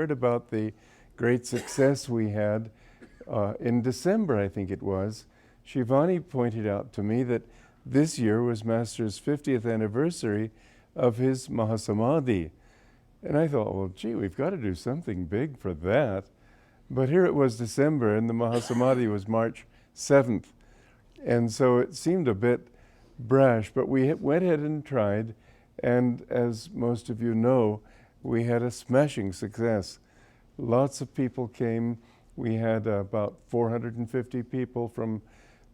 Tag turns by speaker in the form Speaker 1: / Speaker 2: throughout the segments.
Speaker 1: heard about the great success we had in December, I think it was, Shivani pointed out to me that this year was Master's 50th anniversary of his Mahasamadhi. And I thought, well, gee, we've got to do something big for that. But here it was December, and the Mahasamadhi was March 7th. And so it seemed a bit brash, but we went ahead and tried. And as most of you know, we had a smashing success. Lots of people came. We had about 450 people from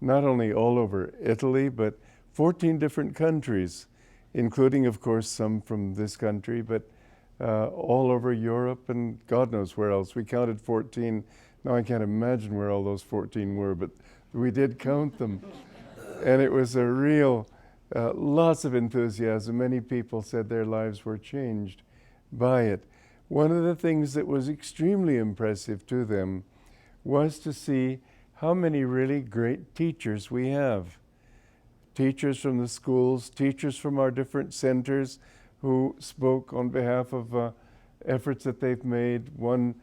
Speaker 1: not only all over Italy, but 14 different countries, including, of course, some from this country, but all over Europe and God knows where else. We counted 14. Now I can't imagine where all those 14 were, but we did count them. And it was a real, lots of enthusiasm. Many people said their lives were changed by it. One of the things that was extremely impressive to them was to see how many really great teachers we have. Teachers from the schools, teachers from our different centers who spoke on behalf of efforts that they've made. One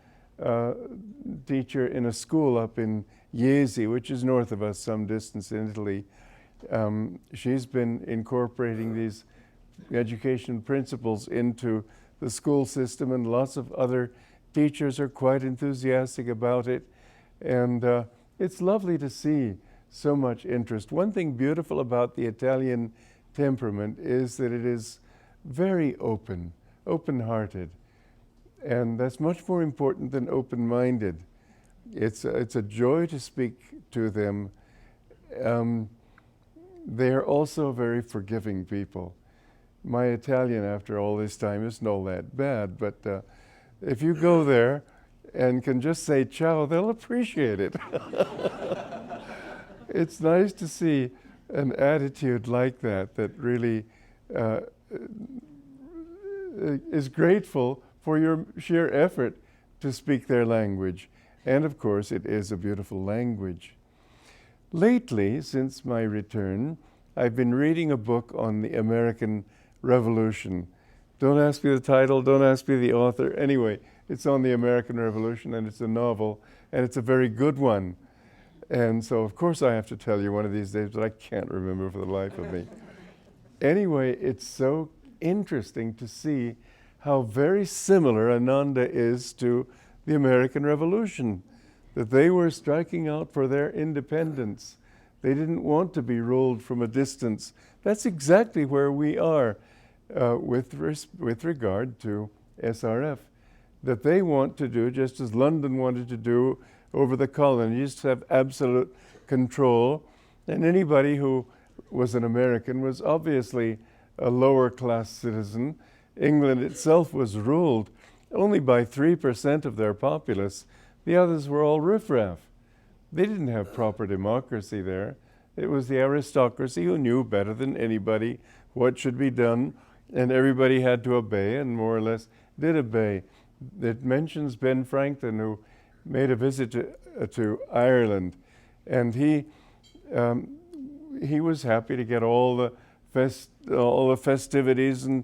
Speaker 1: teacher in a school up in Jesi, which is north of us, some distance in Italy, she's been incorporating these education principles into the school system, and lots of other teachers are quite enthusiastic about it. And it's lovely to see so much interest. One thing beautiful about the Italian temperament is that it is very open, open-hearted. And that's much more important than open-minded. It's a joy to speak to them. They're also very forgiving people. My Italian, after all this time, isn't all that bad, but if you go there and can just say ciao, they'll appreciate it. It's nice to see an attitude like that, that really is grateful for your sheer effort to speak their language. And of course, it is a beautiful language. Lately, since my return, I've been reading a book on the American Revolution. Don't ask me the title, don't ask me the author. Anyway, it's on the American Revolution, and it's a novel, and it's a very good one. And so, of course, I have to tell you one of these days, but I can't remember for the life of me. Anyway, it's so interesting to see how very similar Ananda is to the American Revolution, that they were striking out for their independence. They didn't want to be ruled from a distance. That's exactly where we are with regard to SRF, that they want to do, just as London wanted to do over the colonies, to have absolute control. And anybody who was an American was obviously a lower class citizen. England itself was ruled only by 3% of their populace. The others were all riffraff. They didn't have proper democracy there. It was the aristocracy who knew better than anybody what should be done, and everybody had to obey, and more or less did obey. It mentions Ben Franklin, who made a visit to Ireland, and he was happy to get all the festivities, and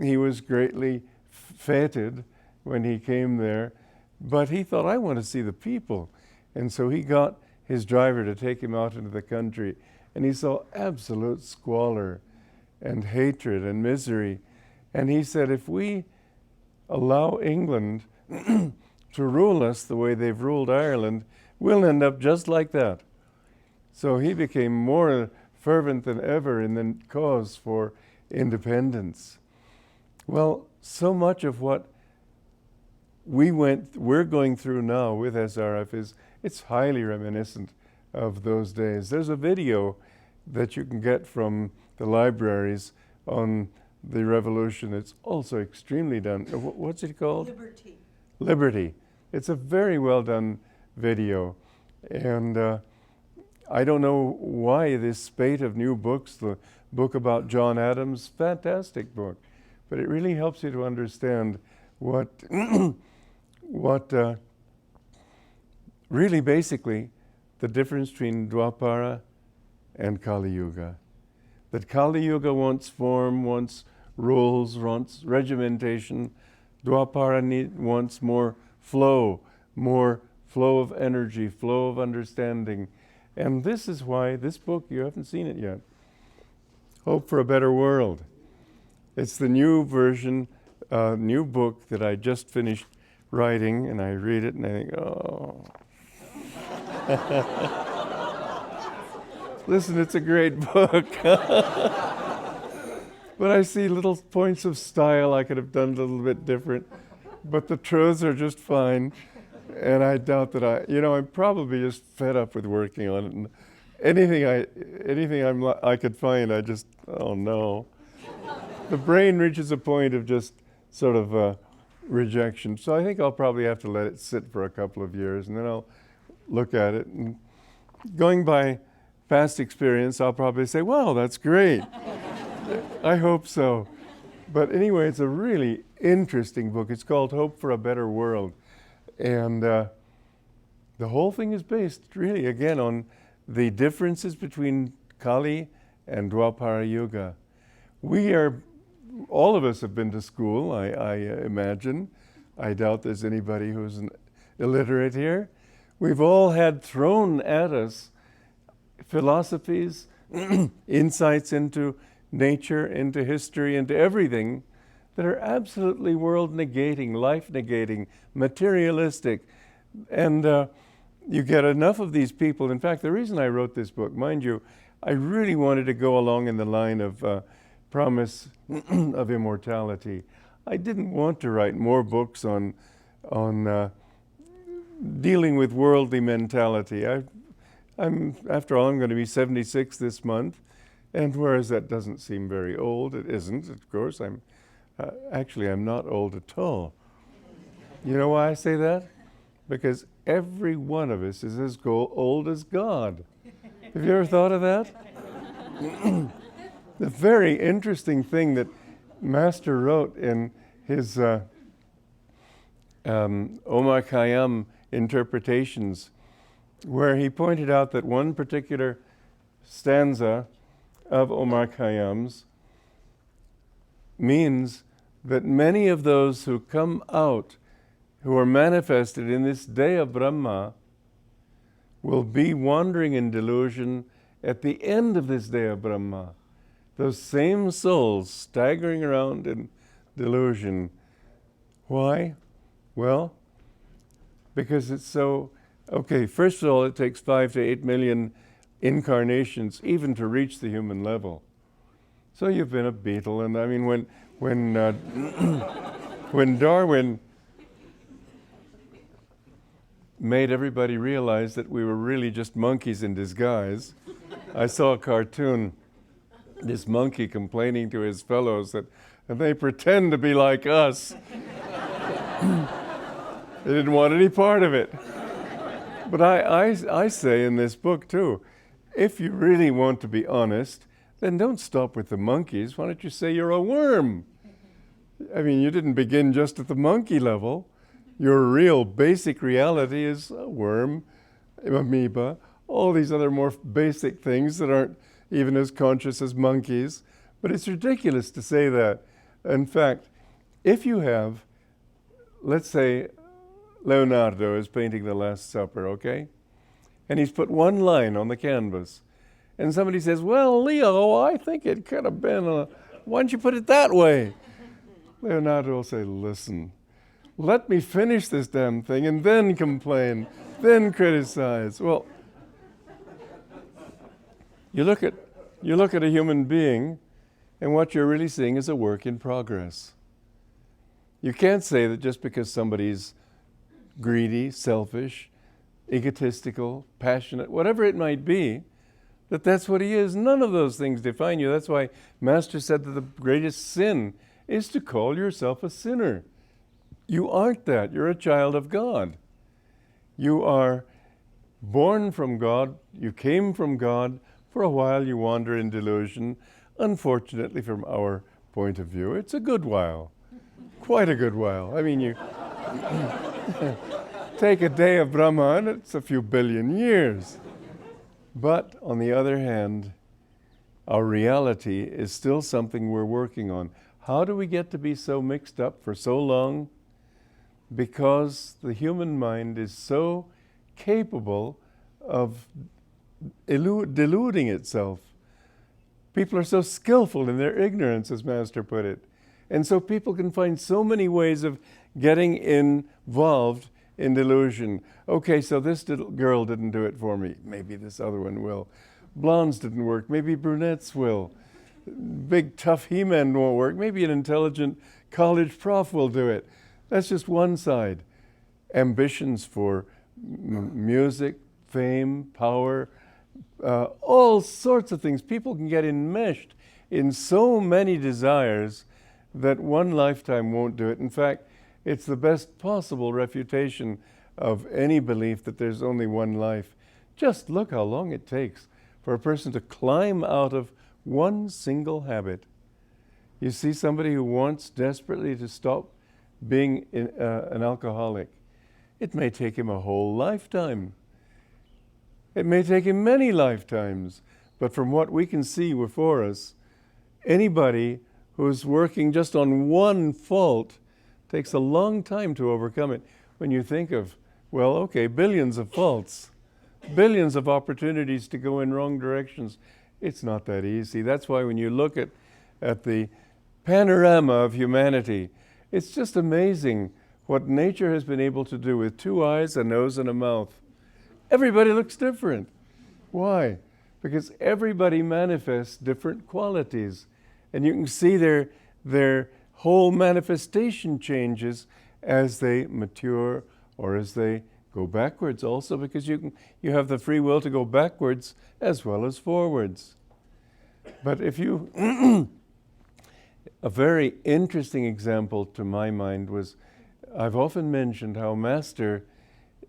Speaker 1: he was greatly feted when he came there. But he thought, I want to see the people. And so he got his driver to take him out into the country, and he saw absolute squalor and hatred and misery. And he said, if we allow England to rule us the way they've ruled Ireland, we'll end up just like that. So he became more fervent than ever in the cause for independence. Well, so much of what we're going through now with SRF it's highly reminiscent of those days. There's a video that you can get from the libraries on the revolution. It's also extremely done. What's it called?
Speaker 2: Liberty.
Speaker 1: Liberty. It's a very well done video. And I don't know why this spate of new books, the book about John Adams, fantastic book, but it really helps you to understand what really basically the difference between Dwapara and Kali Yuga. That Kali Yuga wants form, wants rules, wants regimentation. Dwapara wants more flow of energy, flow of understanding. And this is why this book, you haven't seen it yet, Hope for a Better World. It's the new version, new book that I just finished writing, and I read it and I think, oh. Listen, it's a great book. But I see little points of style I could have done a little bit different. But the truths are just fine. And I doubt that I'm probably just fed up with working on it. And anything I could find, oh no. The brain reaches a point of just sort of rejection. So I think I'll probably have to let it sit for a couple of years, and then I'll look at it. And going by past experience, I'll probably say, wow, that's great. I hope so. But anyway, it's a really interesting book. It's called Hope for a Better World. And the whole thing is based really, again, on the differences between Kali and Dwapara Yuga. All of us have been to school, I imagine. I doubt there's anybody who's illiterate here. We've all had thrown at us philosophies, insights into nature, into history, into everything that are absolutely world-negating, life-negating, materialistic. And you get enough of these people. In fact, the reason I wrote this book, mind you, I really wanted to go along in the line of promise of immortality. I didn't want to write more books on dealing with worldly mentality. After all, I'm going to be 76 this month, and whereas that doesn't seem very old, it isn't, of course. I'm not old at all. You know why I say that? Because every one of us is as old as God. Have you ever thought of that? The very interesting thing that Master wrote in his Omar Khayyam interpretations, where he pointed out that one particular stanza of Omar Khayyam's means that many of those who come out, who are manifested in this day of Brahma, will be wandering in delusion at the end of this day of Brahma. Those same souls staggering around in delusion. Why? Well, because it's so, okay, first of all, it takes 5 to 8 million incarnations even to reach the human level. So you've been a beetle, and I mean, when Darwin made everybody realize that we were really just monkeys in disguise, I saw a cartoon, this monkey complaining to his fellows that they pretend to be like us. They didn't want any part of it. But I say in this book too, if you really want to be honest, then don't stop with the monkeys. Why don't you say you're a worm? I mean, you didn't begin just at the monkey level. Your real basic reality is a worm, amoeba, all these other more basic things that aren't even as conscious as monkeys. But it's ridiculous to say that. In fact, if you have, let's say, Leonardo is painting the Last Supper, okay? And he's put one line on the canvas. And somebody says, well, Leo, I think it could have been why don't you put it that way? Leonardo will say, listen, let me finish this damn thing and then complain, then criticize. Well, you look at a human being, and what you're really seeing is a work in progress. You can't say that just because somebody's greedy, selfish, egotistical, passionate, whatever it might be, that's what he is. None of those things define you. That's why Master said that the greatest sin is to call yourself a sinner. You aren't that. You're a child of God. You are born from God. You came from God. For a while you wander in delusion. Unfortunately, from our point of view, it's a good while. Quite a good while. I mean, you take a day of Brahma and it's a few billion years. But on the other hand, our reality is still something we're working on. How do we get to be so mixed up for so long? Because the human mind is so capable of deluding itself. People are so skillful in their ignorance, as Master put it. And so people can find so many ways of getting involved in delusion. Okay, so this girl didn't do it for me. Maybe this other one will. Blondes didn't work. Maybe brunettes will. Big, tough he-men won't work. Maybe an intelligent college prof will do it. That's just one side. Ambitions for music, fame, power, all sorts of things. People can get enmeshed in so many desires that one lifetime won't do it. In fact, it's the best possible refutation of any belief that there's only one life. Just look how long it takes for a person to climb out of one single habit. You see somebody who wants desperately to stop being an alcoholic. It may take him a whole lifetime. It may take him many lifetimes. But from what we can see before us, anybody who's working just on one fault takes a long time to overcome it. When you think of, well, okay, billions of faults, billions of opportunities to go in wrong directions, it's not that easy. That's why when you look at the panorama of humanity, it's just amazing what nature has been able to do with 2 eyes, a nose, and a mouth. Everybody looks different. Why? Because everybody manifests different qualities. And you can see their whole manifestation changes as they mature or as they go backwards also, because you have the free will to go backwards as well as forwards. But if you... A very interesting example to my mind was, I've often mentioned how Master,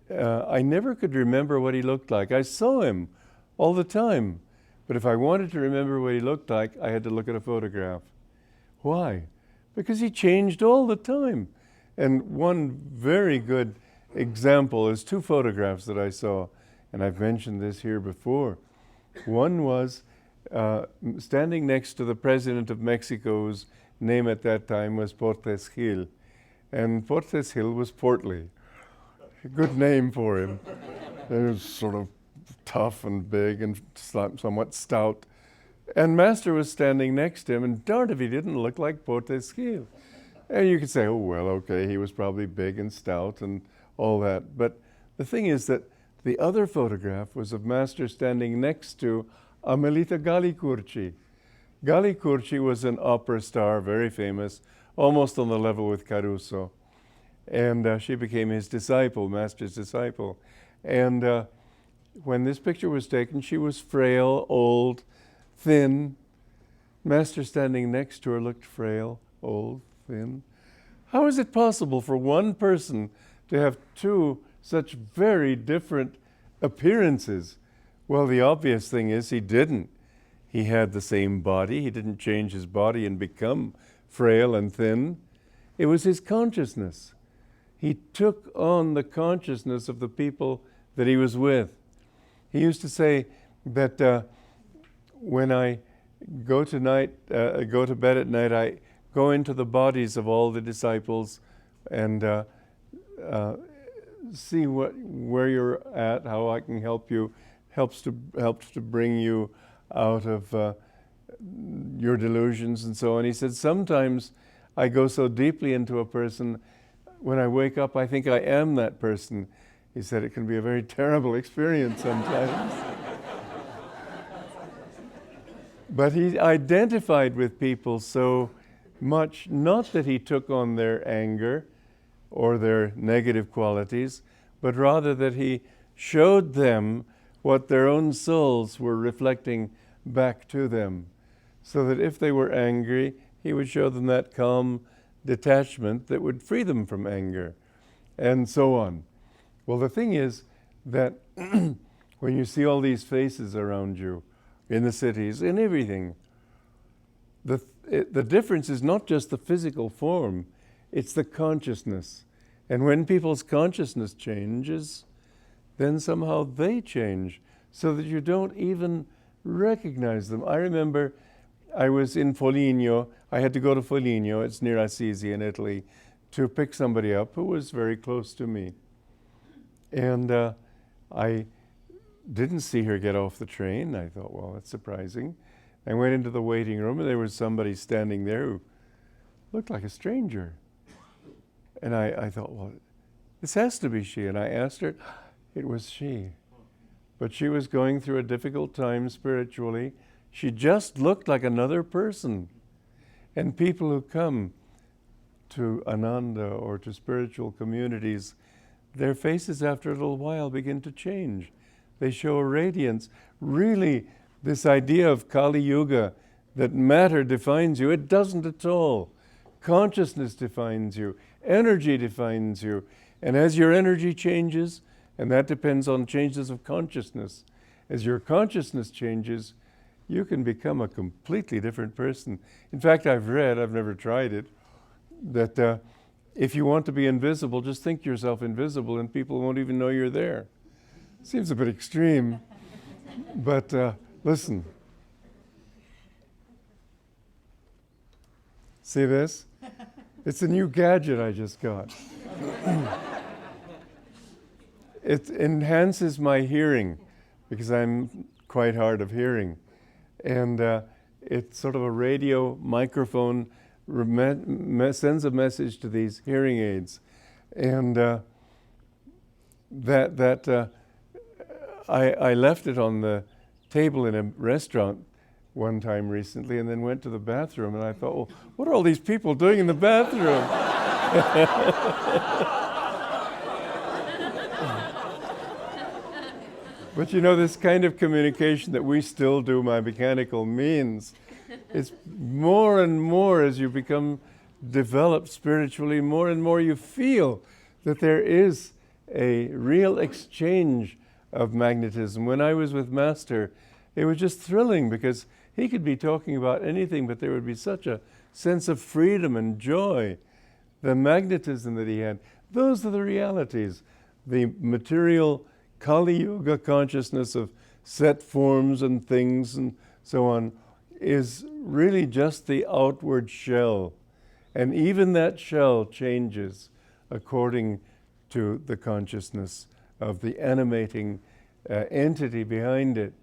Speaker 1: I never could remember what he looked like. I saw him all the time. But if I wanted to remember what he looked like, I had to look at a photograph. Why? Because he changed all the time. And one very good example is 2 photographs that I saw, and I've mentioned this here before. One was standing next to the President of Mexico's name at that time was Portes Gil. And Portes Gil was portly. A good name for him. He was sort of tough and big and somewhat stout. And Master was standing next to him, and darned if he didn't look like Portes Gil. And you could say, oh, well, okay, he was probably big and stout and all that. But the thing is that the other photograph was of Master standing next to Amelita Galli-Curci. Galli-Curci was an opera star, very famous, almost on the level with Caruso. And she became his disciple, Master's disciple. And when this picture was taken, she was frail, old, thin. Master standing next to her looked frail, old, thin. How is it possible for one person to have 2 such very different appearances? Well, the obvious thing is he didn't. He had the same body. He didn't change his body and become frail and thin. It was his consciousness. He took on the consciousness of the people that he was with. He used to say that when I go to bed at night, I go into the bodies of all the disciples and see where you're at, how I can help you, helps to bring you out of your delusions and so on. He said, sometimes I go so deeply into a person, when I wake up, I think I am that person. He said it can be a very terrible experience sometimes. But he identified with people so much, not that he took on their anger or their negative qualities, but rather that he showed them what their own souls were reflecting back to them. So that if they were angry, he would show them that calm detachment that would free them from anger, and so on. Well, the thing is that when you see all these faces around you, in the cities, in everything, the difference is not just the physical form, it's the consciousness. And when people's consciousness changes, then somehow they change, so that you don't even recognize them. I remember I was in Foligno. I had to go to Foligno, it's near Assisi in Italy, to pick somebody up who was very close to me. And I didn't see her get off the train. I thought, well, that's surprising. I went into the waiting room, and there was somebody standing there who looked like a stranger. And I thought, well, this has to be she. And I asked her, it was she. But she was going through a difficult time spiritually. She just looked like another person. And people who come to Ananda or to spiritual communities, their faces after a little while begin to change. They show a radiance. Really, this idea of Kali Yuga, that matter defines you, it doesn't at all. Consciousness defines you. Energy defines you. And as your energy changes, and that depends on changes of consciousness, as your consciousness changes, you can become a completely different person. In fact, I've read, I've never tried it, that if you want to be invisible, just think yourself invisible and people won't even know you're there. Seems a bit extreme, but listen. See this? It's a new gadget I just got. It enhances my hearing because I'm quite hard of hearing. And it's sort of a radio microphone, sends a message to these hearing aids. And I left it on the table in a restaurant one time recently and then went to the bathroom and I thought, well, what are all these people doing in the bathroom? But you know, this kind of communication that we still do by mechanical means, it's more and more as you become developed spiritually, more and more you feel that there is a real exchange of magnetism. When I was with Master, it was just thrilling because he could be talking about anything, but there would be such a sense of freedom and joy. The magnetism that he had, those are the realities. The material Kali Yuga consciousness of set forms and things and so on is really just the outward shell. And even that shell changes according to the consciousness of the animating entity behind it.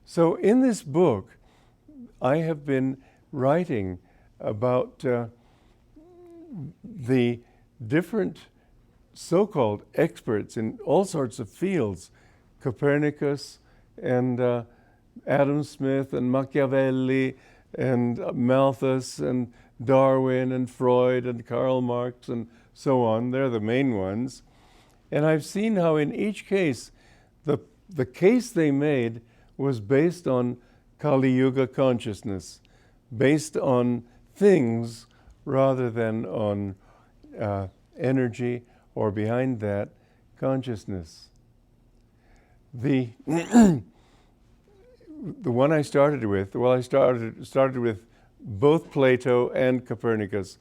Speaker 1: So in this book, I have been writing about the different so-called experts in all sorts of fields, Copernicus and Adam Smith and Machiavelli and Malthus and Darwin and Freud and Karl Marx and so on. They're the main ones. And I've seen how in each case, the case they made was based on Kali Yuga consciousness, based on things rather than on energy or behind that, consciousness. The one I started with, well, I started with both Plato and Copernicus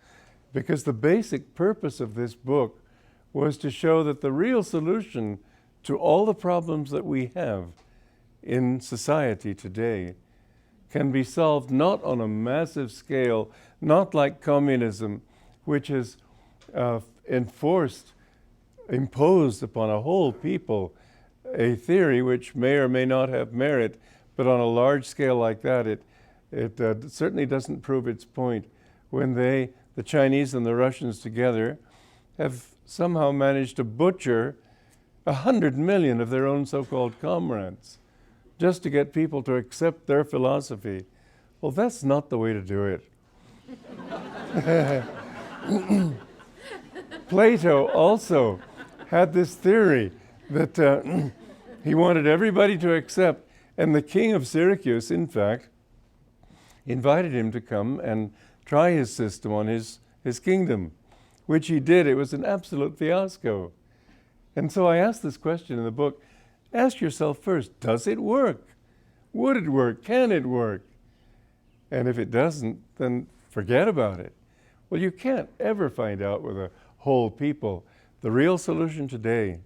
Speaker 1: because the basic purpose of this book was to show that the real solution to all the problems that we have in society today can be solved not on a massive scale, not like communism, which is imposed upon a whole people a theory which may or may not have merit, but on a large scale like that, it certainly doesn't prove its point. When the Chinese and the Russians together, have somehow managed to butcher 100 million of their own so-called comrades just to get people to accept their philosophy. Well, that's not the way to do it. Plato also had this theory that he wanted everybody to accept, and the king of Syracuse, in fact, invited him to come and try his system on his kingdom, which he did. It was an absolute fiasco. And so I asked this question in the book, ask yourself first, does it work? Would it work? Can it work? And if it doesn't, then forget about it. Well, you can't ever find out with a whole people the real solution today.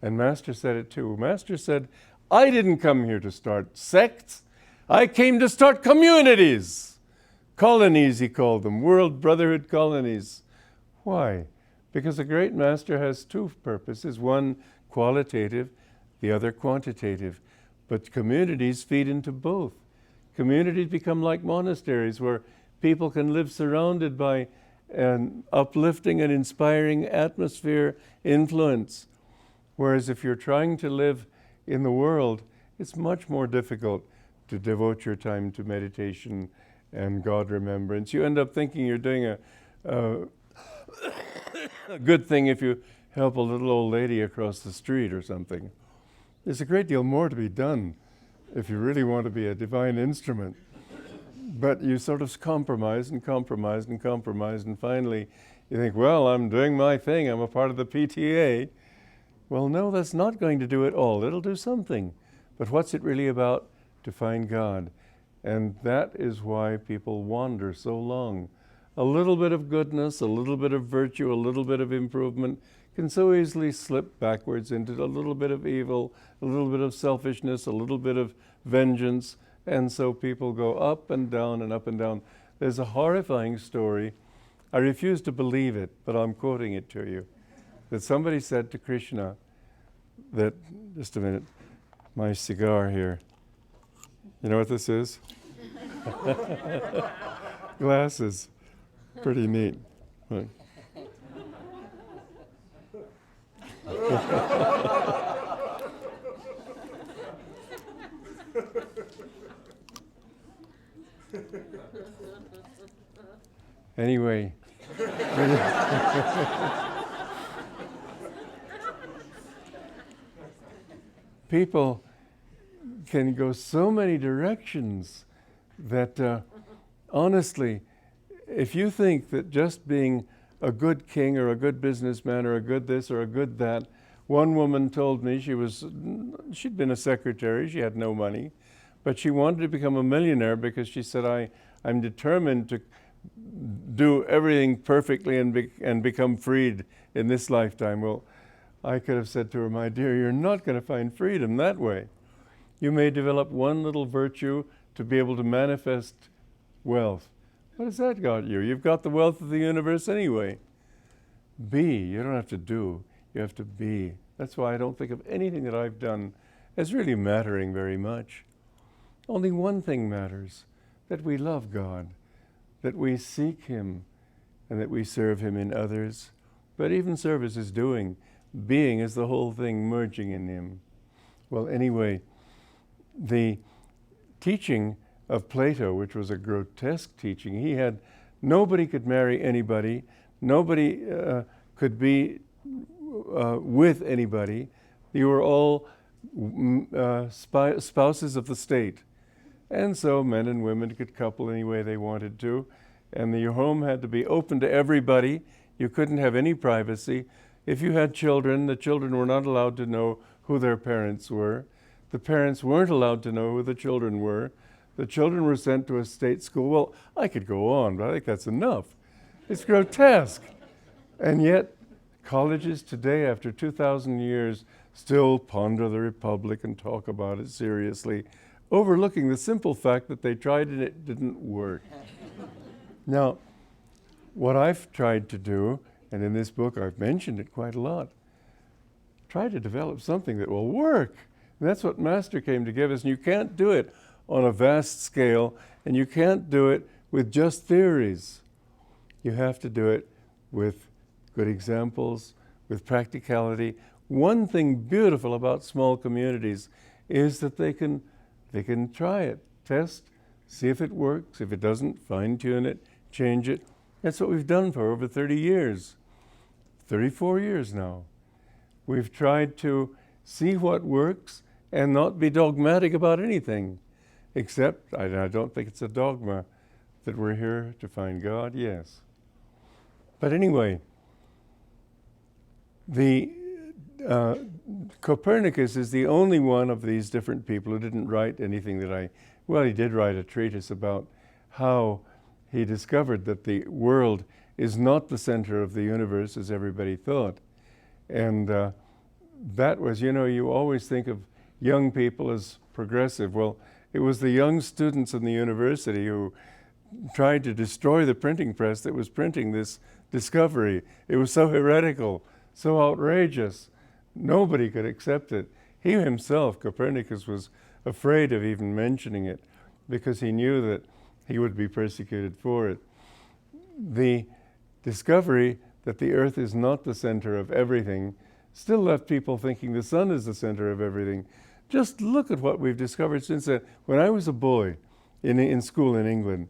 Speaker 1: And Master said it too. Master said, I didn't come here to start sects. I came to start communities. Colonies, he called them, world brotherhood colonies. Why? Because a great master has two purposes, one qualitative, the other quantitative. But communities feed into both. Communities become like monasteries where people can live surrounded by an uplifting and inspiring atmosphere, influence. Whereas if you're trying to live in the world, it's much more difficult to devote your time to meditation and God remembrance. You end up thinking you're doing a good thing if you help a little old lady across the street or something. There's a great deal more to be done if you really want to be a divine instrument. But you sort of compromise and compromise and compromise, and finally you think, well, I'm doing my thing, I'm a part of the PTA. Well, no, that's not going to do it all. It'll do something. But what's it really about? To find God. And that is why people wander so long. A little bit of goodness, a little bit of virtue, a little bit of improvement can so easily slip backwards into a little bit of evil, a little bit of selfishness, a little bit of vengeance, and so people go up and down and up and down. There's a horrifying story. I refuse to believe it, but I'm quoting it to you. That somebody said to Krishna that, just a minute, my cigar here. You know what this is? Glasses. Pretty neat. Right. Anyway. People can go so many directions that honestly, if you think that just being a good king or a good businessman or a good this or a good that, one woman told me she'd been a secretary, she had no money, but she wanted to become a millionaire because she said, I'm determined to do everything perfectly and become freed in this lifetime. Well, I could have said to her, my dear, you're not going to find freedom that way. You may develop one little virtue to be able to manifest wealth. What has that got you? You've got the wealth of the universe anyway. Be. You don't have to do. You have to be. That's why I don't think of anything that I've done as really mattering very much. Only one thing matters, that we love God, that we seek Him, and that we serve Him in others. But even service is doing. Being is the whole thing merging in Him. Well, anyway, the teaching of Plato, which was a grotesque teaching, nobody could marry anybody, nobody could be with anybody. You were all spouses of the state. And so men and women could couple any way they wanted to, and your home had to be open to everybody. You couldn't have any privacy. If you had children, the children were not allowed to know who their parents were. The parents weren't allowed to know who the children were. The children were sent to a state school. Well, I could go on, but I think that's enough. It's grotesque. And yet, colleges today, after 2,000 years, still ponder the Republic and talk about it seriously, overlooking the simple fact that they tried and it didn't work. Now, what I've tried to do, and in this book I've mentioned it quite a lot, try to develop something that will work. And that's what Master came to give us, and you can't do it on a vast scale, and you can't do it with just theories. You have to do it with good examples, with practicality. One thing beautiful about small communities is that they can try it, test, see if it works. If it doesn't, fine-tune it, change it. That's what we've done for over 30 years, 34 years now. We've tried to see what works and not be dogmatic about anything, except, I don't think it's a dogma, that we're here to find God, yes. But anyway, Copernicus is the only one of these different people who didn't write anything he did write a treatise about how he discovered that the world is not the center of the universe as everybody thought. And that was, you always think of young people as progressive. Well, it was the young students in the university who tried to destroy the printing press that was printing this discovery. It was so heretical, so outrageous. Nobody could accept it. He himself, Copernicus, was afraid of even mentioning it because he knew that he would be persecuted for it. The discovery that the earth is not the center of everything still left people thinking the sun is the center of everything. Just look at what we've discovered since then. When I was a boy in school in England,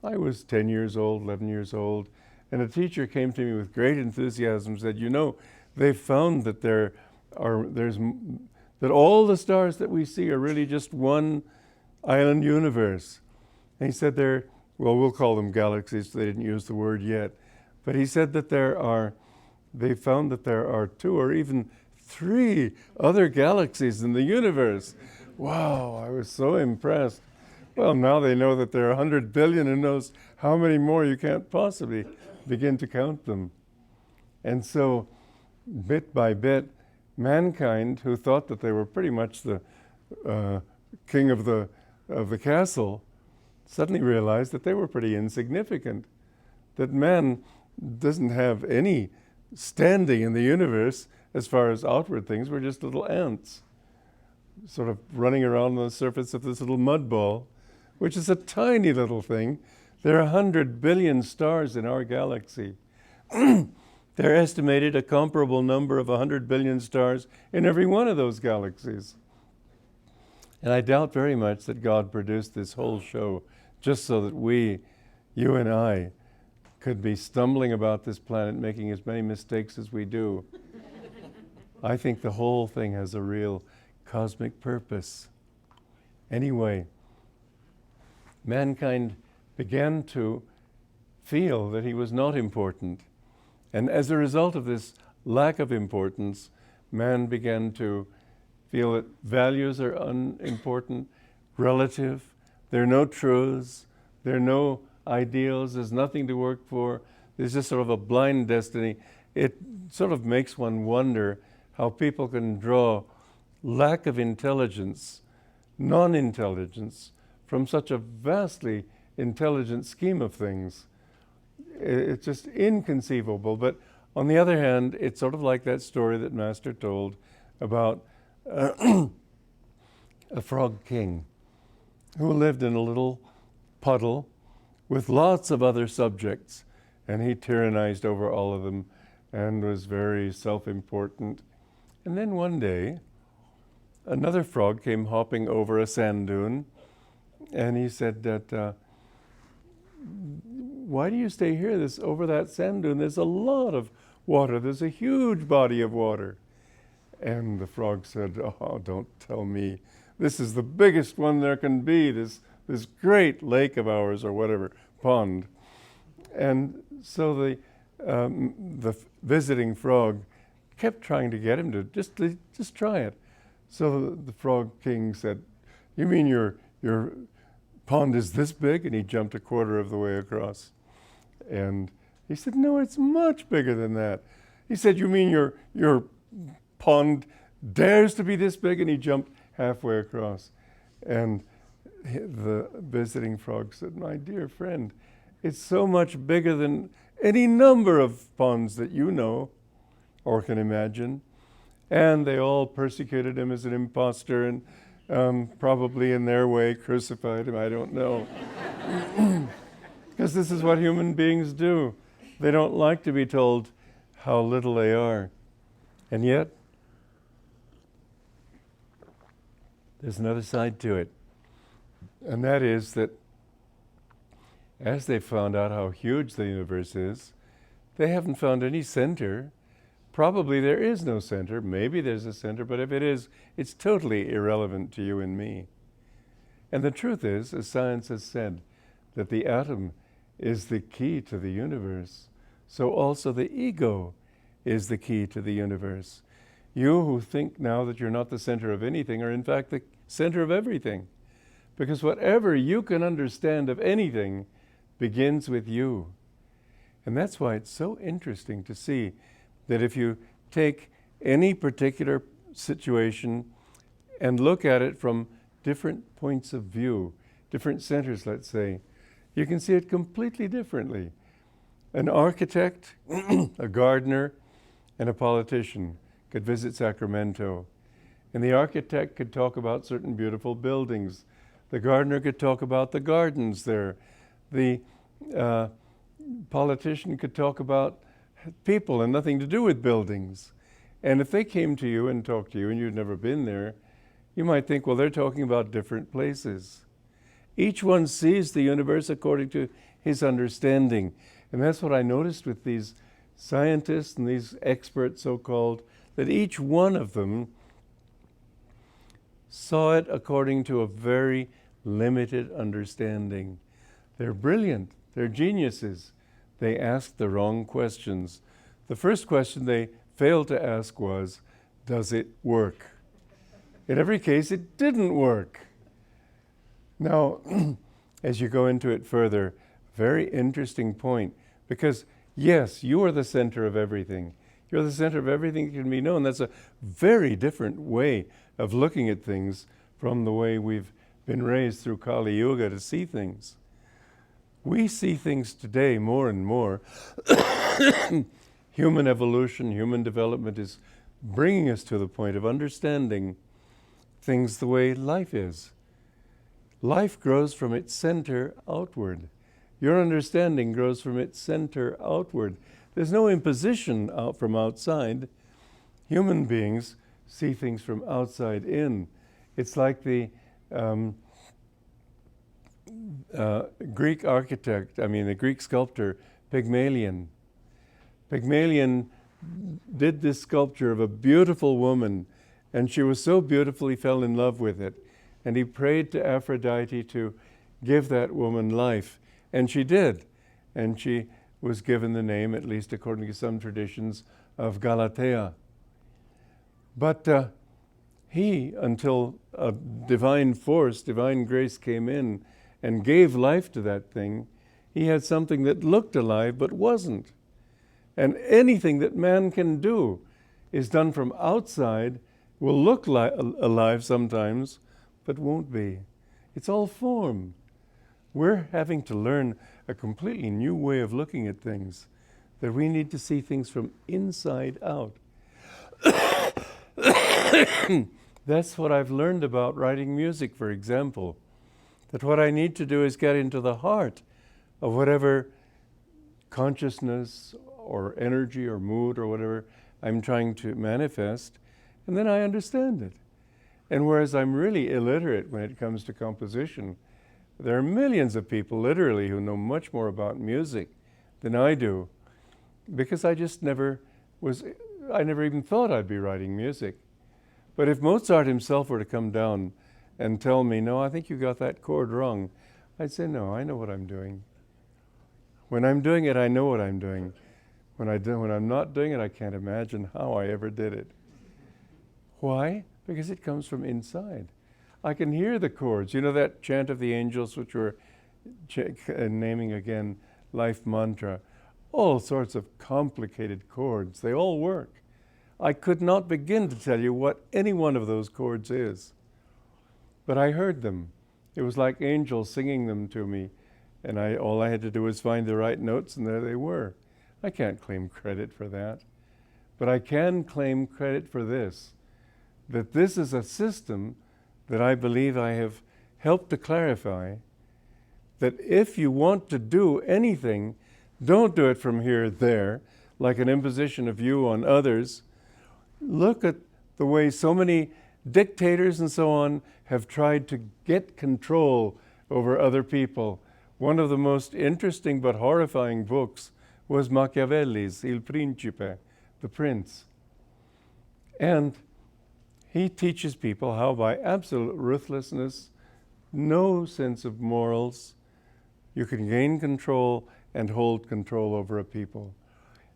Speaker 1: I was 10 years old, 11 years old, and a teacher came to me with great enthusiasm and said, you know, they've found that that all the stars that we see are really just one island universe. And he said we'll call them galaxies, they didn't use the word yet, but he said that they found that there are 2 or even 3 other galaxies in the universe. Wow, I was so impressed. Well, now they know that there are 100 billion, and knows how many more. You can't possibly begin to count them. And so, bit by bit, mankind, who thought that they were pretty much the king of the castle, suddenly realized that they were pretty insignificant, that man doesn't have any standing in the universe as far as outward things. We're just little ants, sort of running around on the surface of this little mud ball, which is a tiny little thing. There are 100 billion stars in our galaxy. They're estimated a comparable number of 100 billion stars in every one of those galaxies. And I doubt very much that God produced this whole show just so that we, you and I, could be stumbling about this planet, making as many mistakes as we do. I think the whole thing has a real cosmic purpose. Anyway, mankind began to feel that he was not important. And as a result of this lack of importance, man began to feel that values are unimportant, relative. There are no truths. There are no ideals. There's nothing to work for. There's just sort of a blind destiny. It sort of makes one wonder how people can draw lack of intelligence, non-intelligence, from such a vastly intelligent scheme of things. It's just inconceivable. But on the other hand, it's sort of like that story that Master told about a frog king who lived in a little puddle with lots of other subjects, and he tyrannized over all of them and was very self-important. And then one day, another frog came hopping over a sand dune, and he said that, why do you stay here over that sand dune? There's a lot of water. There's a huge body of water. And the frog said, oh, don't tell me. This is the biggest one there can be, this great lake of ours, or whatever, pond. And so the visiting frog kept trying to get him to just try it. So the frog king said, you mean your pond is this big? And he jumped a quarter of the way across. And he said, no, it's much bigger than that. He said, you mean your pond dares to be this big? And he jumped halfway across. And the visiting frog said, my dear friend, it's so much bigger than any number of ponds that you know or can imagine. And they all persecuted him as an imposter and probably in their way crucified him, I don't know. Because this is what human beings do. They don't like to be told how little they are. And yet, there's another side to it. And that is that as they found out how huge the universe is, they haven't found any center. Probably there is no center. Maybe there's a center, but if it is, it's totally irrelevant to you and me. And the truth is, as science has said, that the atom is the key to the universe. So also the ego is the key to the universe. You who think now that you're not the center of anything are in fact the center of everything. Because whatever you can understand of anything begins with you. And that's why it's so interesting to see that if you take any particular situation and look at it from different points of view, different centers, let's say, you can see it completely differently. An architect, a gardener, and a politician could visit Sacramento. And the architect could talk about certain beautiful buildings. The gardener could talk about the gardens there. The politician could talk about people and nothing to do with buildings. And if they came to you and talked to you and you'd never been there, you might think, well, they're talking about different places. Each one sees the universe according to his understanding. And that's what I noticed with these scientists and these experts, so-called, that each one of them saw it according to a very limited understanding. They're brilliant. They're geniuses. They asked the wrong questions. The first question they failed to ask was, does it work? In every case, it didn't work. Now, as you go into it further, very interesting point, because yes, you are the center of everything. You're the center of everything that can be known. That's a very different way of looking at things from the way we've been raised through Kali Yuga to see things. We see things today more and more. Human evolution, human development is bringing us to the point of understanding things the way life is. Life grows from its center outward. Your understanding grows from its center outward. There's no imposition out from outside. Human beings see things from outside in. It's like the the Greek sculptor Pygmalion. Pygmalion did this sculpture of a beautiful woman, and she was so beautiful he fell in love with it. And he prayed to Aphrodite to give that woman life. And she did. And she was given the name, at least according to some traditions, of Galatea. But he, until a divine force, divine grace came in and gave life to that thing, he had something that looked alive but wasn't. And anything that man can do is done from outside, will look alive sometimes, but won't be. It's all form. We're having to learn a completely new way of looking at things, that we need to see things from inside out. That's what I've learned about writing music, for example, that what I need to do is get into the heart of whatever consciousness or energy or mood or whatever I'm trying to manifest, and then I understand it. And whereas I'm really illiterate when it comes to composition, there are millions of people literally who know much more about music than I do, because I never even thought I'd be writing music. But if Mozart himself were to come down and tell me, no, I think you got that chord wrong, I'd say, no, I know what I'm doing. When I'm doing it, I know what I'm doing. When I'm not doing it, I can't imagine how I ever did it. Why? Because it comes from inside. I can hear the chords. You know that chant of the angels, which we're naming again, life mantra? All sorts of complicated chords. They all work. I could not begin to tell you what any one of those chords is. But I heard them. It was like angels singing them to me. And all I had to do was find the right notes, and there they were. I can't claim credit for that. But I can claim credit for this, that this is a system that I believe I have helped to clarify, that if you want to do anything, don't do it from here there, like an imposition of you on others. Look at the way so many dictators and so on have tried to get control over other people. One of the most interesting but horrifying books was Machiavelli's Il Principe, the Prince. And he teaches people how by absolute ruthlessness, no sense of morals, you can gain control and hold control over a people.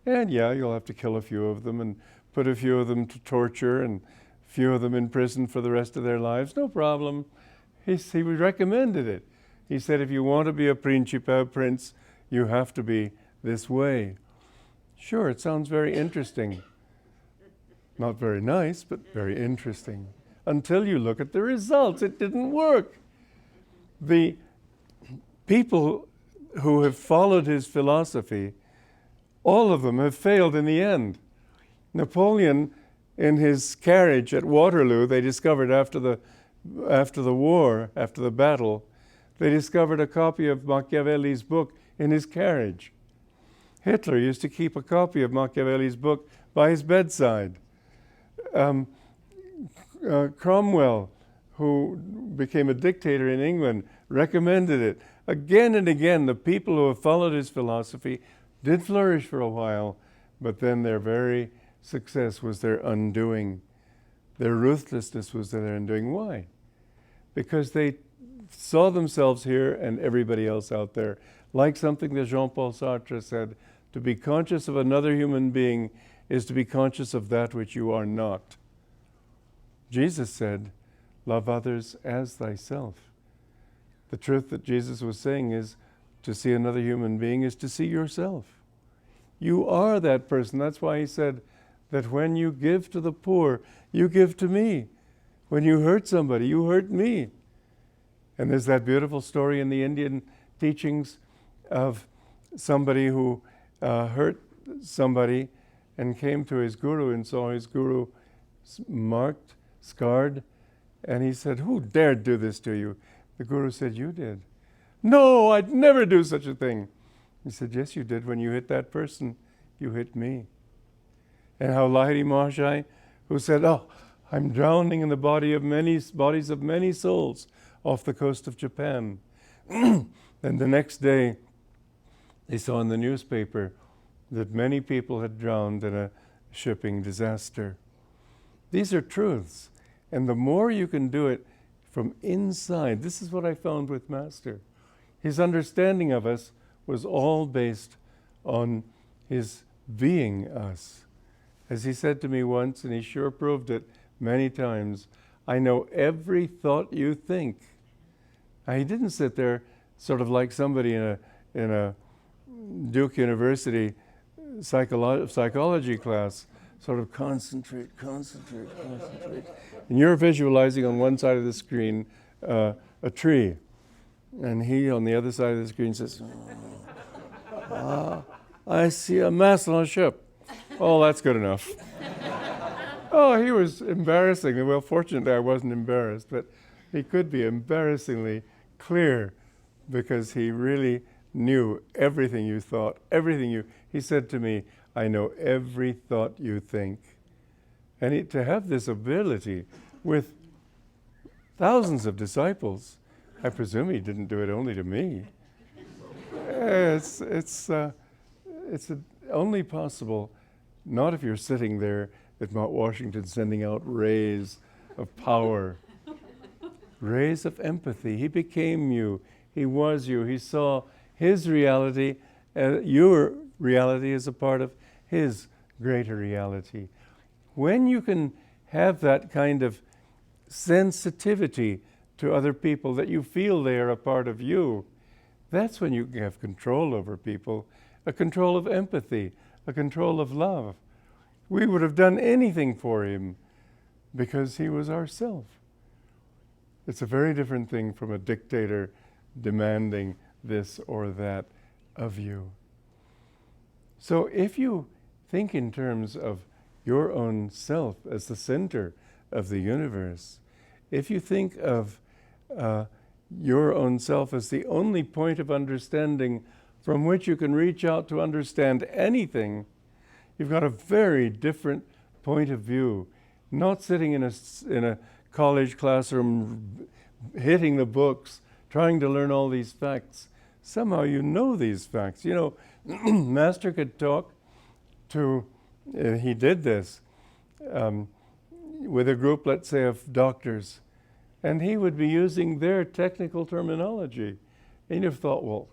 Speaker 1: And yeah, you'll have to kill a few of them and put a few of them to torture and a few of them in prison for the rest of their lives. No problem. He recommended it. He said, if you want to be a principe, a prince, you have to be this way. Sure, it sounds very interesting. Not very nice, but very interesting. until you look at the results. It didn't work. The people who have followed his philosophy, all of them have failed in the end. Napoleon, in his carriage at Waterloo, they discovered after the battle, they discovered a copy of Machiavelli's book in his carriage. Hitler used to keep a copy of Machiavelli's book by his bedside. Cromwell, who became a dictator in England, recommended it. Again and again, the people who have followed his philosophy did flourish for a while, but then their very success was their undoing. Their ruthlessness was their undoing. Why? Because they saw themselves here and everybody else out there. Like something that Jean-Paul Sartre said, to be conscious of another human being is to be conscious of that which you are not. Jesus said, love others as thyself. The truth that Jesus was saying is, to see another human being is to see yourself. You are that person. That's why he said that when you give to the poor, you give to me. When you hurt somebody, you hurt me. And there's that beautiful story in the Indian teachings of somebody who hurt somebody and came to his guru and saw his guru marked, scarred, and he said, who dared do this to you? The guru said, you did. No, I'd never do such a thing. He said, yes, you did. When you hit that person, you hit me. And how Lahiri Mahasaya, who said, oh, I'm drowning in the bodies of many souls off the coast of Japan. And the next day, they saw in the newspaper that many people had drowned in a shipping disaster. These are truths. And the more you can do it from inside, this is what I found with Master. His understanding of us was all based on his being us. As he said to me once, and he sure proved it many times, I know every thought you think. Now, he didn't sit there sort of like somebody in a Duke University psychology class, sort of concentrate. And you're visualizing on one side of the screen a tree. And he on the other side of the screen says, I see a mast on a ship. Oh, that's good enough. Oh, he was embarrassing. Well, fortunately, I wasn't embarrassed, but he could be embarrassingly clear because he really knew everything you thought, he said to me, I know every thought you think. And to have this ability with thousands of disciples, I presume he didn't do it only to me. It's only possible, not if you're sitting there at Mount Washington sending out rays of power, rays of empathy. He became you. He was you. He saw his reality, your reality as a part of his greater reality. When you can have that kind of sensitivity to other people, that you feel they are a part of you, that's when you have control over people, a control of empathy, a control of love. We would have done anything for him because he was ourself. It's a very different thing from a dictator demanding this or that of you. So if you think in terms of your own self as the center of the universe, if you think of your own self as the only point of understanding from which you can reach out to understand anything, you've got a very different point of view. Not sitting in a college classroom, hitting the books, trying to learn all these facts. Somehow you know these facts. You know, Master could talk to, he did this, with a group, let's say, of doctors, and he would be using their technical terminology. And you've thought, well,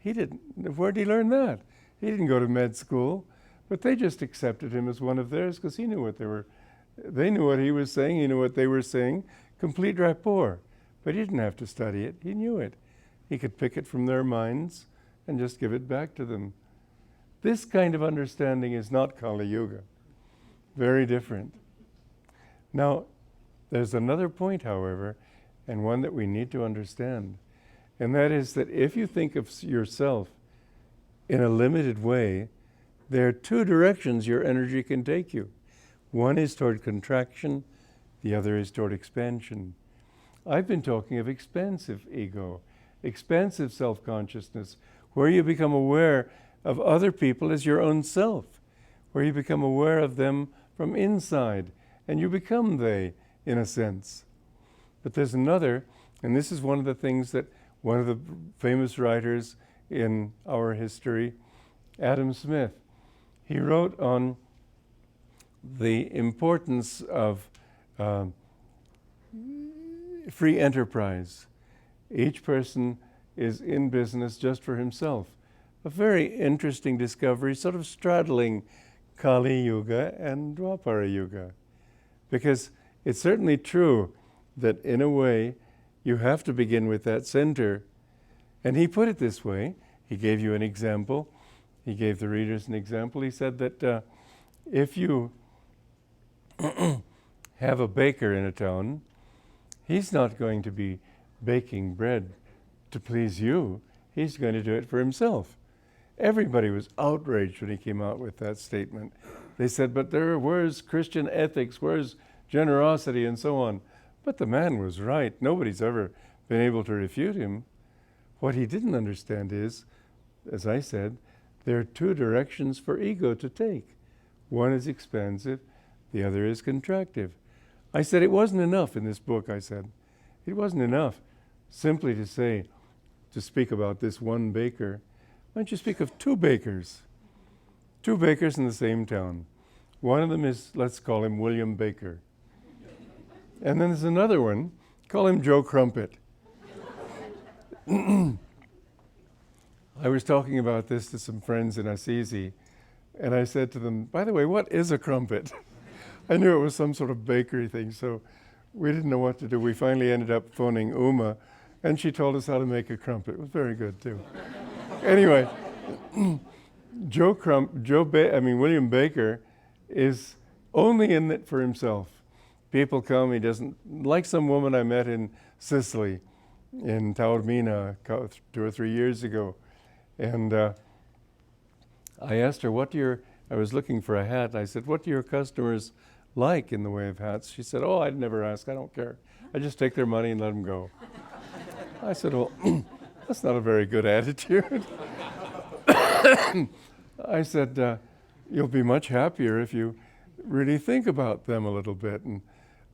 Speaker 1: where'd he learn that? He didn't go to med school, but they just accepted him as one of theirs because he knew what they knew what he was saying, he knew what they were saying, complete rapport. But he didn't have to study it, he knew it. He could pick it from their minds and just give it back to them. This kind of understanding is not Kali Yuga. Very different. Now, There's another point, however, and one that we need to understand. And that is that if you think of yourself in a limited way, there are two directions your energy can take you. One is toward contraction, the other is toward expansion. I've been talking of expansive ego, expansive self-consciousness, where you become aware of other people as your own self, where you become aware of them from inside, and you become they, in a sense. But there's another, and this is one of the things that one of the famous writers in our history, Adam Smith, he wrote on the importance of free enterprise. Each person is in business just for himself. A very interesting discovery, sort of straddling Kali Yuga and Dwapara Yuga. Because it's certainly true that in a way you have to begin with that center. And he put it this way. He gave you an example. He gave the readers an example. He said that if you have a baker in a town, he's not going to be baking bread to please you. He's going to do it for himself. Everybody was outraged when he came out with that statement. They said, but where's Christian ethics? Where's generosity and so on? But the man was right. Nobody's ever been able to refute him. What he didn't understand is, as I said, there are two directions for ego to take. One is expansive, the other is contractive. I said it wasn't enough in this book, I said. It wasn't enough simply to speak about this one baker. Why don't you speak of two bakers? Two bakers in the same town. One of them is, let's call him William Baker. And then there's another one, call him Joe Crumpet. I was talking about this to some friends in Assisi, and I said to them, by the way, what is a crumpet? I knew it was some sort of bakery thing, so we didn't know what to do. We finally ended up phoning Uma, and she told us how to make a crumpet. It was very good, too. Anyway, William Baker is only in it for himself. People come, he doesn't, like some woman I met in Sicily, in Taormina 2 or 3 years ago. And I asked her, I was looking for a hat. I said, what do your customers like in the way of hats? She said, oh, I'd never ask, I don't care. I just take their money and let them go. I said, well, that's not a very good attitude. I said, you'll be much happier if you really think about them a little bit. And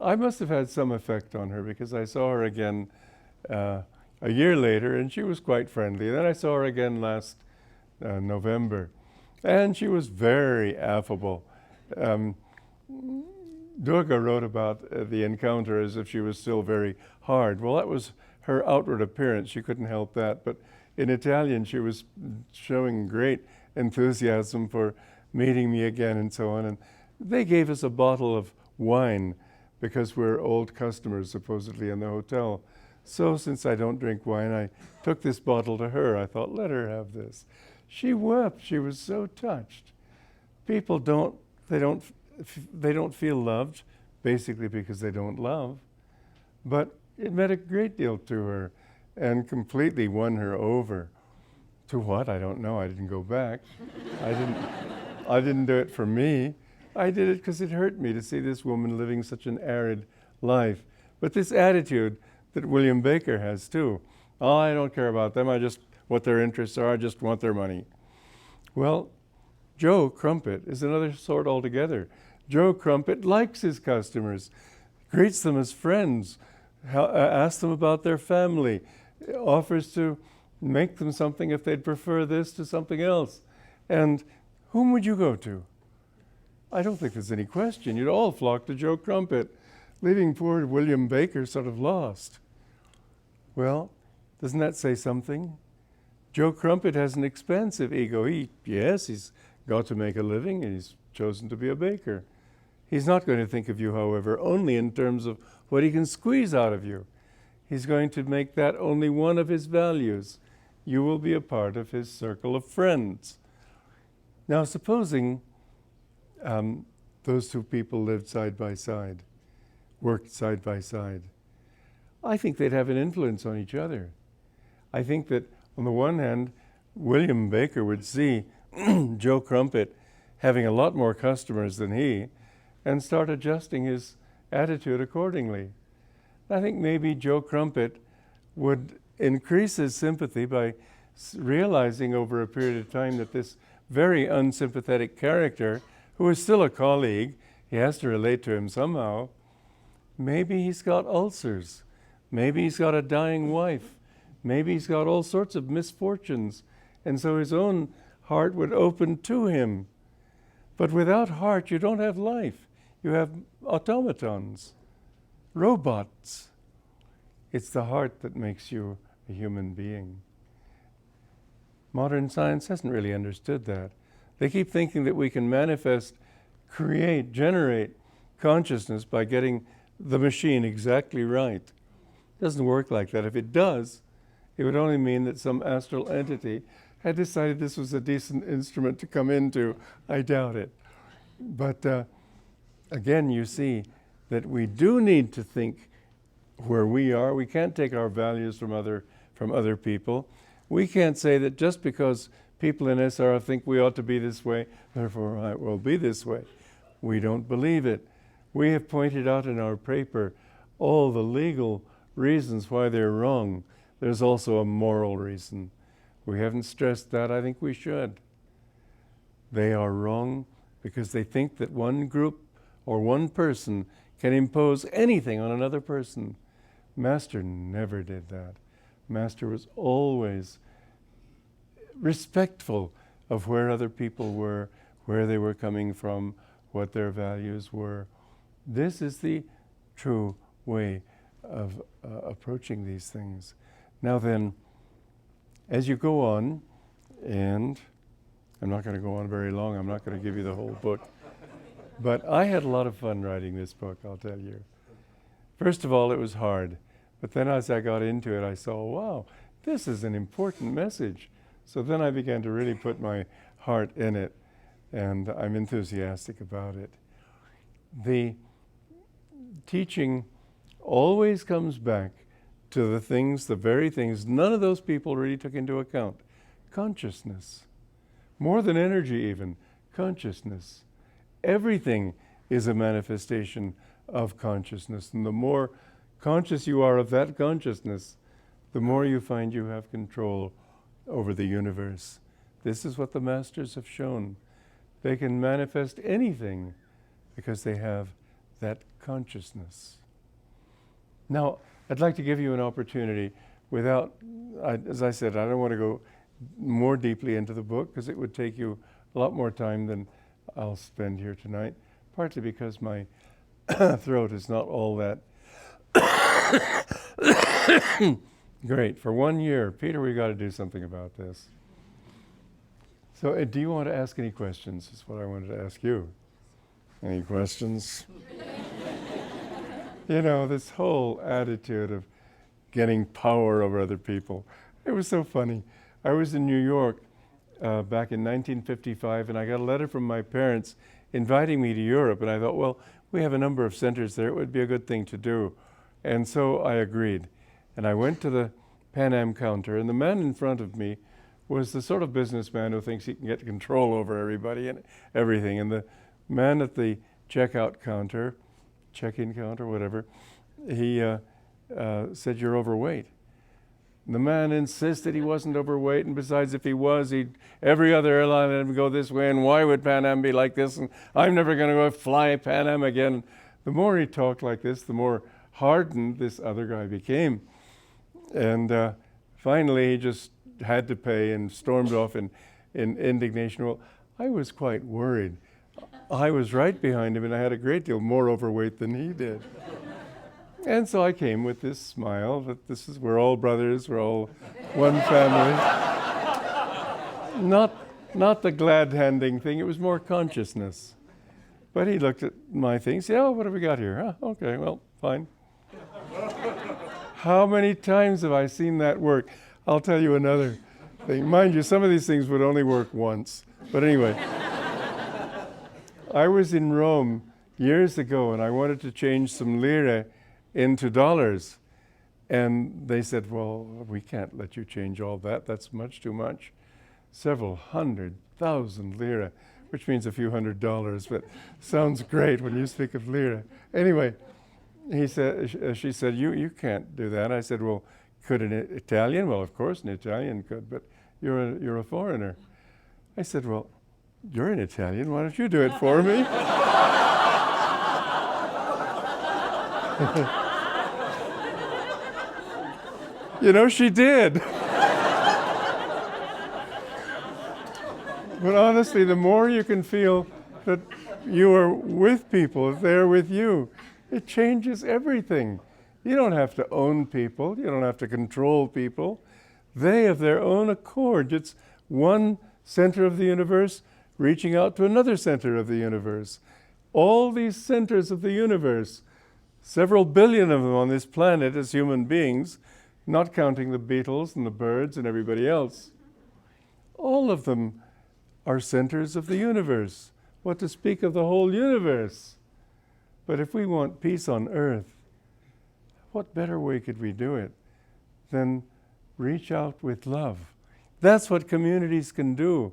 Speaker 1: I must have had some effect on her, because I saw her again a year later, and she was quite friendly. Then I saw her again last November, and she was very affable. Durga wrote about the encounter as if she was still very hard. Well, that was her outward appearance. She couldn't help that. But in Italian, she was showing great enthusiasm for meeting me again and so on. And they gave us a bottle of wine because we're old customers, supposedly, in the hotel. So since I don't drink wine, I took this bottle to her. I thought, let her have this. She wept. She was so touched. People don't feel loved, basically because they don't love. But it meant a great deal to her and completely won her over. To what? I don't know. I didn't go back. I didn't do it for me. I did it because it hurt me to see this woman living such an arid life. But this attitude that William Baker has too. Oh, I don't care about them. What their interests are. I just want their money. Well, Joe Crumpet is another sort altogether. Joe Crumpet likes his customers, greets them as friends, asks them about their family, offers to make them something if they'd prefer this to something else. And whom would you go to? I don't think there's any question. You'd all flock to Joe Crumpet, leaving poor William Baker sort of lost. Well, doesn't that say something? Joe Crumpet has an expansive ego. He's got to make a living, and he's chosen to be a baker. He's not going to think of you, however, only in terms of what he can squeeze out of you. He's going to make that only one of his values. You will be a part of his circle of friends. Now, supposing those two people lived side by side, worked side by side, I think they'd have an influence on each other. I think that on the one hand, William Baker would see Joe Crumpet having a lot more customers than he and start adjusting his attitude accordingly. I think maybe Joe Crumpet would increase his sympathy by realizing over a period of time that this very unsympathetic character, who is still a colleague, he has to relate to him somehow, maybe he's got ulcers, maybe he's got a dying wife, maybe he's got all sorts of misfortunes, and so his own heart would open to him. But without heart, you don't have life. You have automatons, robots. It's the heart that makes you a human being. Modern science hasn't really understood that. They keep thinking that we can manifest, create, generate consciousness by getting the machine exactly right. It doesn't work like that. If it does, it would only mean that some astral entity had decided this was a decent instrument to come into. I doubt it. But again, you see that we do need to think where we are. We can't take our values from other people. We can't say that just because people in SRF think we ought to be this way, therefore I will be this way. We don't believe it. We have pointed out in our paper all the legal reasons why they're wrong. There's also a moral reason. We haven't stressed that. I think we should. They are wrong because they think that one group or one person can impose anything on another person. Master never did that. Master was always respectful of where other people were, where they were coming from, what their values were. This is the true way of approaching these things. Now then, as you go on, and I'm not going to go on very long, I'm not going to give you the whole book, but I had a lot of fun writing this book, I'll tell you. First of all, it was hard, but then as I got into it, I saw, wow, this is an important message. So then I began to really put my heart in it, and I'm enthusiastic about it. The teaching always comes back to the things, the very things none of those people really took into account. Consciousness. More than energy even. Consciousness. Everything is a manifestation of consciousness. And the more conscious you are of that consciousness, the more you find you have control over the universe. This is what the masters have shown. They can manifest anything because they have that consciousness. Now, I'd like to give you an opportunity without, as I said, I don't want to go more deeply into the book because it would take you a lot more time than I'll spend here tonight, partly because my throat is not all that great. For 1 year, Peter, we've got to do something about this. So do you want to ask any questions? Is what I wanted to ask you. Any questions? You know, this whole attitude of getting power over other people. It was so funny. I was in New York back in 1955, and I got a letter from my parents inviting me to Europe, and I thought, well, we have a number of centers there. It would be a good thing to do. And so I agreed. And I went to the Pan Am counter, and the man in front of me was the sort of businessman who thinks he can get control over everybody and everything. And the man at the checkout counter, check-in counter, whatever, he said, "You're overweight." And the man insisted he wasn't overweight, and besides, if he was, every other airline let him go this way, and why would Pan Am be like this, and I'm never going to go fly Pan Am again. The more he talked like this, the more hardened this other guy became. And finally, he just had to pay and stormed off in indignation. Well, I was quite worried. I was right behind him, and I had a great deal more overweight than he did. And so I came with this smile that we're all brothers, we're all one family. Not the glad-handing thing, it was more consciousness. But he looked at my thing, said, "Oh, what have we got here? Huh? Okay, well, fine." How many times have I seen that work? I'll tell you another thing. Mind you, some of these things would only work once. But anyway, I was in Rome years ago, and I wanted to change some lira into dollars. And they said, well, we can't let you change all that. That's much too much. Several 100,000 lira, which means a few $100s, but sounds great when you speak of lira. Anyway, she said, you can't do that. I said, well, could an Italian? Well, of course an Italian could, but you're a foreigner. I said, well, you're an Italian. Why don't you do it for me? You know, she did. But honestly, the more you can feel that you are with people, that they're with you, it changes everything. You don't have to own people. You don't have to control people. They, of their own accord, it's one center of the universe reaching out to another center of the universe. All these centers of the universe, several billion of them on this planet as human beings, not counting the beetles and the birds and everybody else. All of them are centers of the universe. What to speak of the whole universe? But if we want peace on earth, what better way could we do it than reach out with love? That's what communities can do.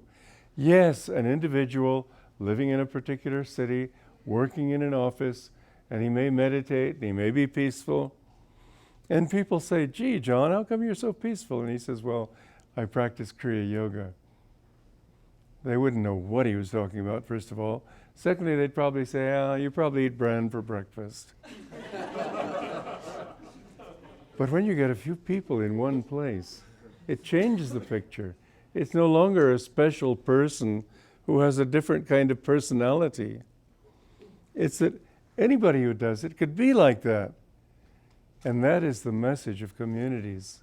Speaker 1: Yes, an individual living in a particular city, working in an office, and he may meditate, and he may be peaceful. And people say, gee, John, how come you're so peaceful? And he says, well, I practice Kriya Yoga. They wouldn't know what he was talking about, first of all. Secondly, they'd probably say, you probably eat bran for breakfast. But when you get a few people in one place, it changes the picture. It's no longer a special person who has a different kind of personality. It's that anybody who does it could be like that. And that is the message of communities.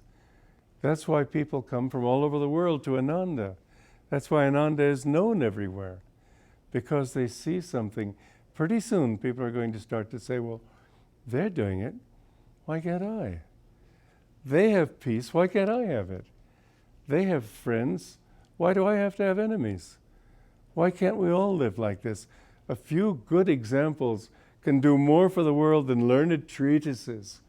Speaker 1: That's why people come from all over the world to Ananda. That's why Ananda is known everywhere, because they see something. Pretty soon people are going to start to say, well, they're doing it, why can't I? They have peace, why can't I have it? They have friends, why do I have to have enemies? Why can't we all live like this? A few good examples can do more for the world than learned treatises.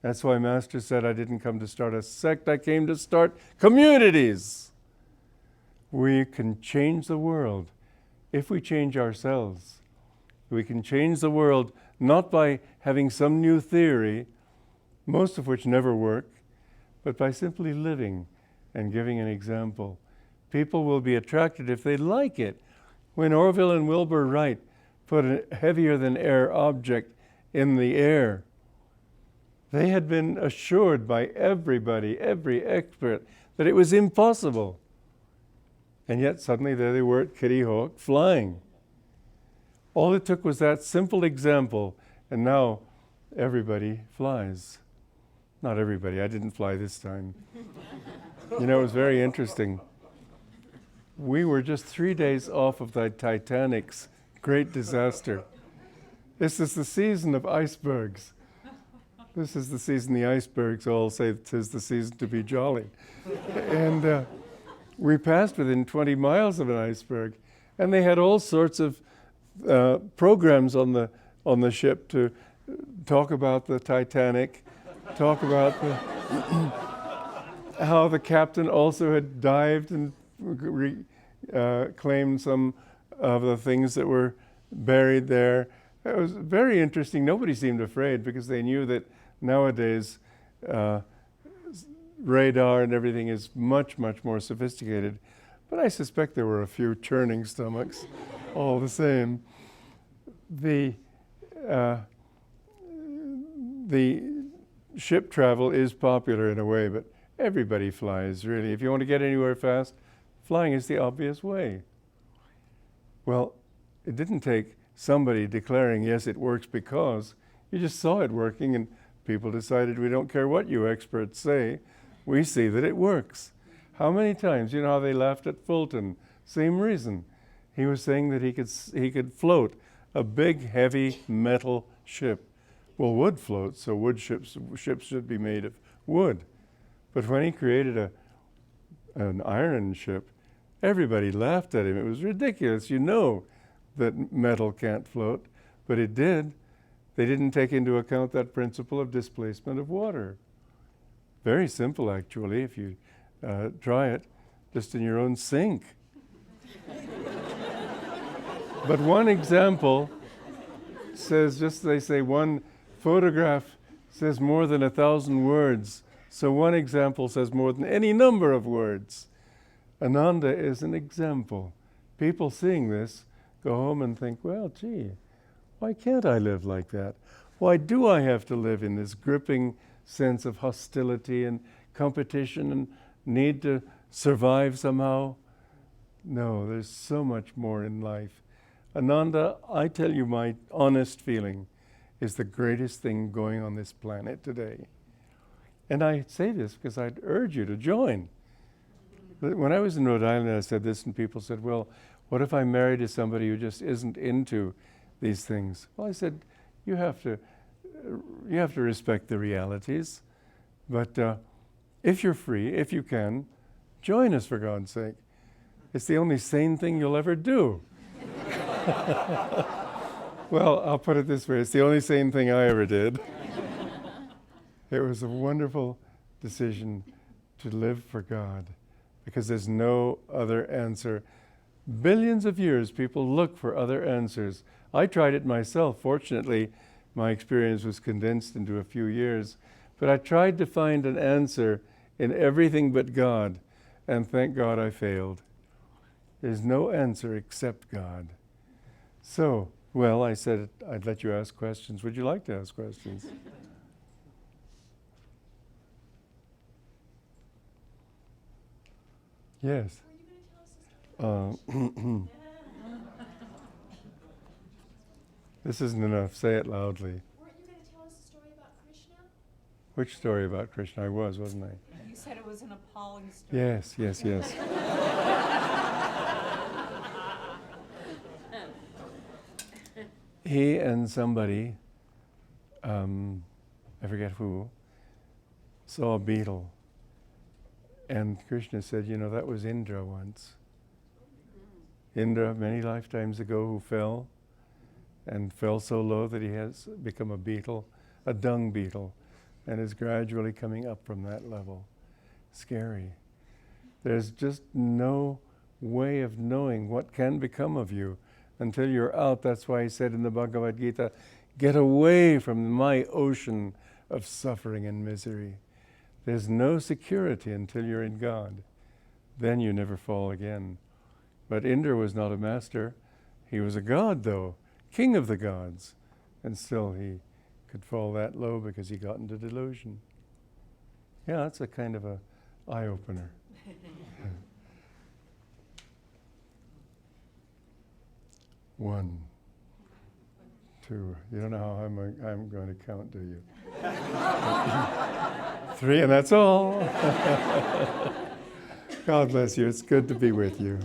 Speaker 1: That's why Master said, I didn't come to start a sect, I came to start communities. We can change the world if we change ourselves. We can change the world not by having some new theory, most of which never work, but by simply living and giving an example. People will be attracted if they like it. When Orville and Wilbur Wright put a heavier-than-air object in the air, they had been assured by everybody, every expert, that it was impossible. And yet suddenly there they were at Kitty Hawk flying. All it took was that simple example, and now everybody flies. Not everybody, I didn't fly this time. You know, it was very interesting. We were just 3 days off of the Titanic's great disaster. This is the season of icebergs. This is the season the icebergs all say 'tis the season to be jolly. And we passed within 20 miles of an iceberg, and they had all sorts of programs on the ship to talk about the Titanic, talk about how the captain also had dived and claimed some of the things that were buried there. It was very interesting. Nobody seemed afraid because they knew that nowadays radar and everything is much, much more sophisticated. But I suspect there were a few churning stomachs all the same. The ship travel is popular in a way, but everybody flies, really. If you want to get anywhere fast, flying is the obvious way. Well, it didn't take somebody declaring, yes, it works because. You just saw it working, and people decided, we don't care what you experts say, we see that it works. How many times, you know how they laughed at Fulton? Same reason. He was saying that he could float a big, heavy metal ship. Well, wood floats, so wood ships should be made of wood. But when he created an iron ship, everybody laughed at him. It was ridiculous. You know that metal can't float. but it did. They didn't take into account that principle of displacement of water. Very simple, actually, if you try it, just in your own sink. But one example says, just they say one photograph says more than 1,000 words. So one example says more than any number of words. Ananda is an example. People seeing this go home and think, well, gee, why can't I live like that? Why do I have to live in this gripping sense of hostility and competition and need to survive somehow? No, there's so much more in life. Ananda, I tell you, my honest feeling is the greatest thing going on this planet today. And I say this because I'd urge you to join. When I was in Rhode Island, I said this, and people said, well, what if I'm married to somebody who just isn't into these things? Well, I said, you have to respect the realities. But if you're free, if you can, join us, for God's sake. It's the only sane thing you'll ever do. Well, I'll put it this way. It's the only sane thing I ever did. It was a wonderful decision to live for God, because there's no other answer. Billions of years people look for other answers. I tried it myself. Fortunately, my experience was condensed into a few years. But I tried to find an answer in everything but God, and thank God I failed. There's no answer except God. So, well, I said I'd let you ask questions. Would you like to ask questions? Yes. This isn't enough. Say it loudly.
Speaker 2: Weren't you going to tell us a story about Krishna?
Speaker 1: Which story about Krishna? I was, wasn't I?
Speaker 2: You said it was an appalling story.
Speaker 1: Yes, yes, yes. He and somebody, I forget who, saw a beetle. And Krishna said, you know, that was Indra once. Indra, many lifetimes ago, who fell, and fell so low that he has become a beetle, a dung beetle, and is gradually coming up from that level. Scary. There's just no way of knowing what can become of you until you're out. That's why he said in the Bhagavad Gita, get away from my ocean of suffering and misery. There's no security until you're in God. Then you never fall again. But Indra was not a master. He was a god, though, king of the gods. And still he could fall that low because he got into delusion. Yeah, that's a kind of a eye-opener. One, two. You don't know how I'm going to count, do you? 3, and that's all. God bless you. It's good to be with you.